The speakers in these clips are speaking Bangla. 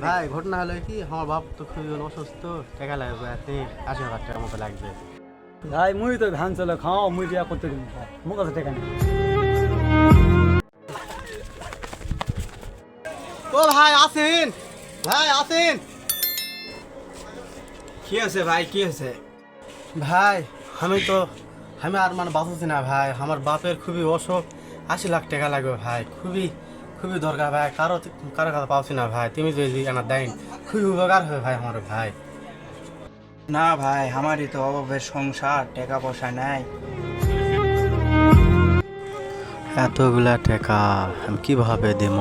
ভাই ঘটনা হলো কি আমার বাপ তো খুবই অসুস্থ, টাকা লাগবে 80,000 টাকার মতো লাগবে। ভাই মুই তো ধান চলে খাও মুই দিয়া করতে দিন মুখ কাছে টাকা নেই। ও ভাই আসেন, ভাই আসেন। কি আছে ভাই, কি আছে? ভাই আমি আর মানে বাঁচছি না ভাই, আমার বাপের খুবই অসুখ, 80 লাখ টাকা লাগবে ভাই, খুবই খুবই দরকার ভাই, কারো কথা পাচ্ছি না ভাই, তুমি যদি আমার দেন খুবই উপকার হবে ভাই আমার ভাই। না ভাই, আমারই তো অভাবের সংসার, টাকা পয়সা নাই। এতগুলা টাকা আমি কিভাবে দিব?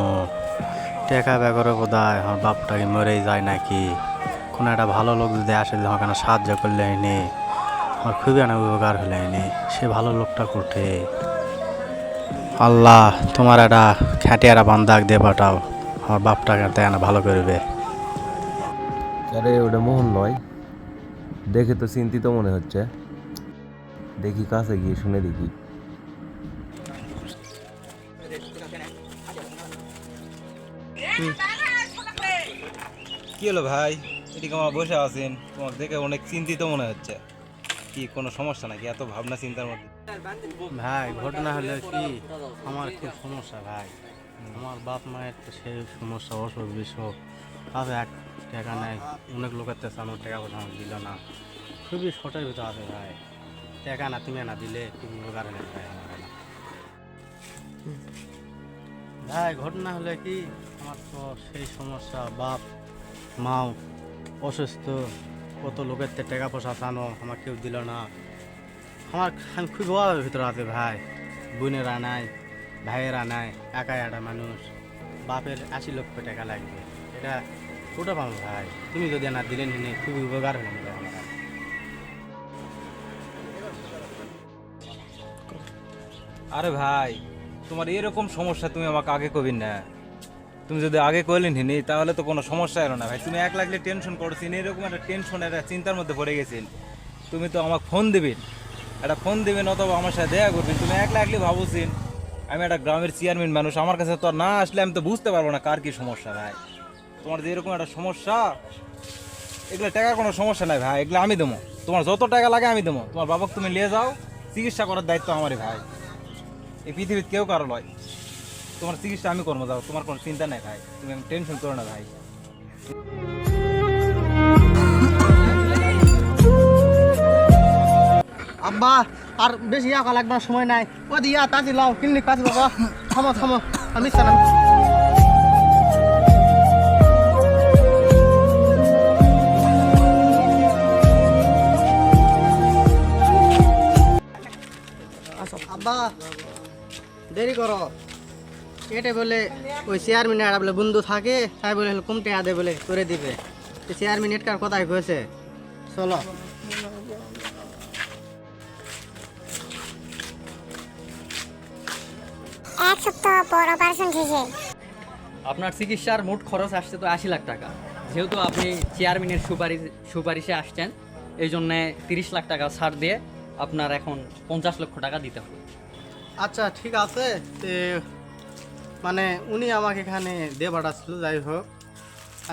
টাকা বেগরে বোধহয় আমার বাপটাকে মরেই যায় নাকি? কোনো একটা ভালো লোক যদি আসে, যদি আমাকে সাহায্য করলে হয়নি, আমার খুবই অনেক উপকার হলে হয়নি, সে ভালো লোকটা কোঠে? আল্লাহ তোমার একটা খ্যাটিয়ারা বান্দাক দিয়ে পাঠাও, আমার বাপটাকে তাই না ভালো করবে। আরে ওটা মোহন নয়, দেখে তো চিন্তিত মনে হচ্ছে। দেখি কাছে গিয়ে শুনে দেখি। কি হলো ভাই, এদিকে আমার বসে আছেন, তোমার দেখে অনেক চিন্তিত মনে হচ্ছে। কি কোনো সমস্যা নাকি এত ভাবনা চিন্তার মধ্যে? ভাই ঘটনা হলো কি, আমার খুব সমস্যা ভাই, আমার বাপ মায়ের তো সেই সমস্যা, অসুখ বিসুখ, তাতে এক টাকা নেই, অনেক লোকের কাছে আমার টাকা পয়সা আমাকে দিল না, খুবই শর্টের ভিতরে আছে ভাই, টাকা না তুমি না দিলে খুব উপকার নেই ভাই আমার না। ভাই ঘটনা হলো কি, আমার তো সেই সমস্যা, বাপ মাও অসুস্থ, কত লোকের থেকে টাকা পয়সা চানো, আমার কেউ দিল না, আমি খুব অভাবের ভিতরে আছে ভাই, বোনেরা নাই, ভাইয়েরা নাই, একাই একটা মানুষ, বাপের 80 লক্ষ টাকা লাগবে, এটা কোটা পাবো ভাই, তুমি যদি না দিলেন হিনে খুবই উপকার হলেন ভাই আমার। আরে ভাই, তোমার এরকম সমস্যা তুমি আমাকে আগে কবিন না, তুমি যদি আগে কইলেন হিনি তাহলে তো কোনো সমস্যা এলো না ভাই। তুমি এক লাগলে টেনশন করছেন, এরকম একটা টেনশন, একটা চিন্তার মধ্যে পড়ে গেছেন। তুমি তো আমাকে ফোন দিবেন, একটা ফোন দিবেন অথবা আমার সাথে দেখা করবেন, তুমি এক লাগলে ভাবছেন আমি একটা গ্রামের চেয়ারম্যান মানুষ, আমার কাছে তো আর না আসলে আমি তো বুঝতে পারবো না কার কি সমস্যা ভাই। তোমার যে এরকম একটা সমস্যা, এগুলো টাকার কোনো সমস্যা নাই ভাই, এগুলো আমি দেবো, তোমার যত টাকা লাগে আমি দেবো, তোমার বাবাকে তুমি নিয়ে যাও, চিকিৎসা করার দায়িত্ব আমারই ভাই, এই পৃথিবীর কেউ কারো নয়, তোমার চিকিৎসা আমি করবো, যাও, তোমার কোনো চিন্তা নেই ভাই, তুমি টেনশন করো না ভাই। আব্বা আর বেশি ইয়াকা লাগবে না, সময় নাই, ও দিয়া তাজি লাও ক্লিনিক কাছে বাবা, থামো থামো, আমি সালাম। আব্বা দেরি করো, এটা বলে ওই চেয়ারম্যান আর বলে বন্ধু থাকে, তাই বলে কমতে আদে বলে করে দিবে, চেয়ারম্যান এটার কথাই কয়েছে, চলো। এক সপ্তাহ পর অপারেশন শেষে আপনার চিকিৎসার মোট খরচ আসছে তো 80 লাখ টাকা। যেহেতু আপনি চেয়ারম্যানের সুপারিশে আসছেন, এই জন্যে 30 লাখ টাকা ছাড় দিয়ে আপনার এখন 50 লক্ষ টাকা দিতে হবে। আচ্ছা ঠিক আছে, মানে উনি আমাকে এখানে দিয়ে পাঠাচ্ছিল, যাই হোক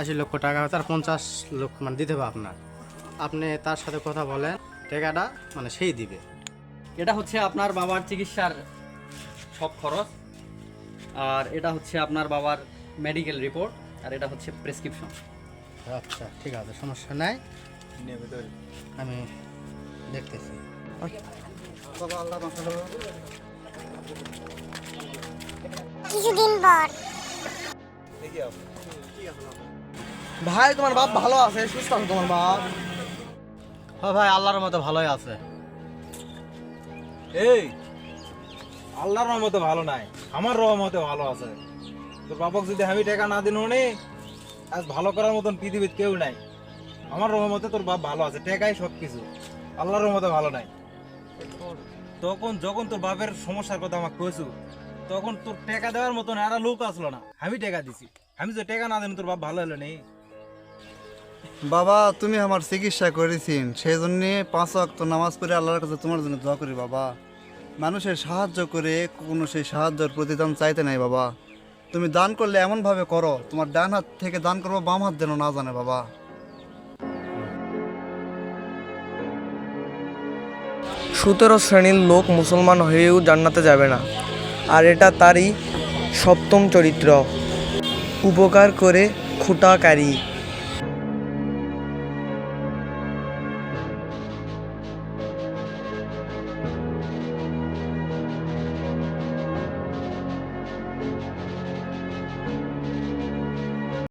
80 লক্ষ টাকা তার 50 লক্ষ মানে দিতে হবে আপনার, আপনি তার সাথে কথা বলেন, টাকাটা মানে সেই দিবে। এটা হচ্ছে আপনার বাবার চিকিৎসার সব খরচ, আর এটা হচ্ছে আপনার বাবার মেডিকেল রিপোর্ট, আর এটা হচ্ছে প্রেসক্রিপশন। আচ্ছা ঠিক আছে, সমস্যা নাই, আমি দেখতেছি। কিছুদিন পর ভাই তোমার বাপ ভালো আছে, সুস্থ আছে তোমার বাপ? হ্যাঁ ভাই আল্লাহর মতো ভালোই আছে। এই আল্লাহর রহমতে ভালো নাই, আমার রহমতে ভালো আছে। তোর বাবাকে যদি আমি টাকা না দিন নে, আজ ভালো করার মতন পৃথিবীতে কেউ নাই। আমার রহমতে তোর বাপ ভালো আছে, টাকাই সব কিছু, আল্লাহর রহমতে ভালো নাই। যখন তোর বাপের সমস্যার কথা আমাকে কইছু, তখন তোর টাকা দেওয়ার মতন আর লোক আসলো না, আমি টাকা দিছি। আমি যদি টাকা না দিন তোর বাপ ভালো হলো নেই। বাবা তুমি আমার চিকিৎসা করেছেন, সেই জন্যে 5 ওয়াক্ত নামাজ পড়ে আল্লাহর কাছে তোমার জন্য দোয়া করি বাবা। মানুষের সাহায্য করে কোনো সেই সাহায্যের প্রতিদান চাইতে নাই বাবা, তুমি দান করলে এমনভাবে করো, তোমার ডান হাত থেকে দান করবো, বাম হাত যেন না জানে বাবা। 17 শ্রেণীর লোক মুসলমান হয়েও জান্নাতে যাবে না, আর এটা তারই সপ্তম চরিত্র। উপকার করে খুঁটাকারী।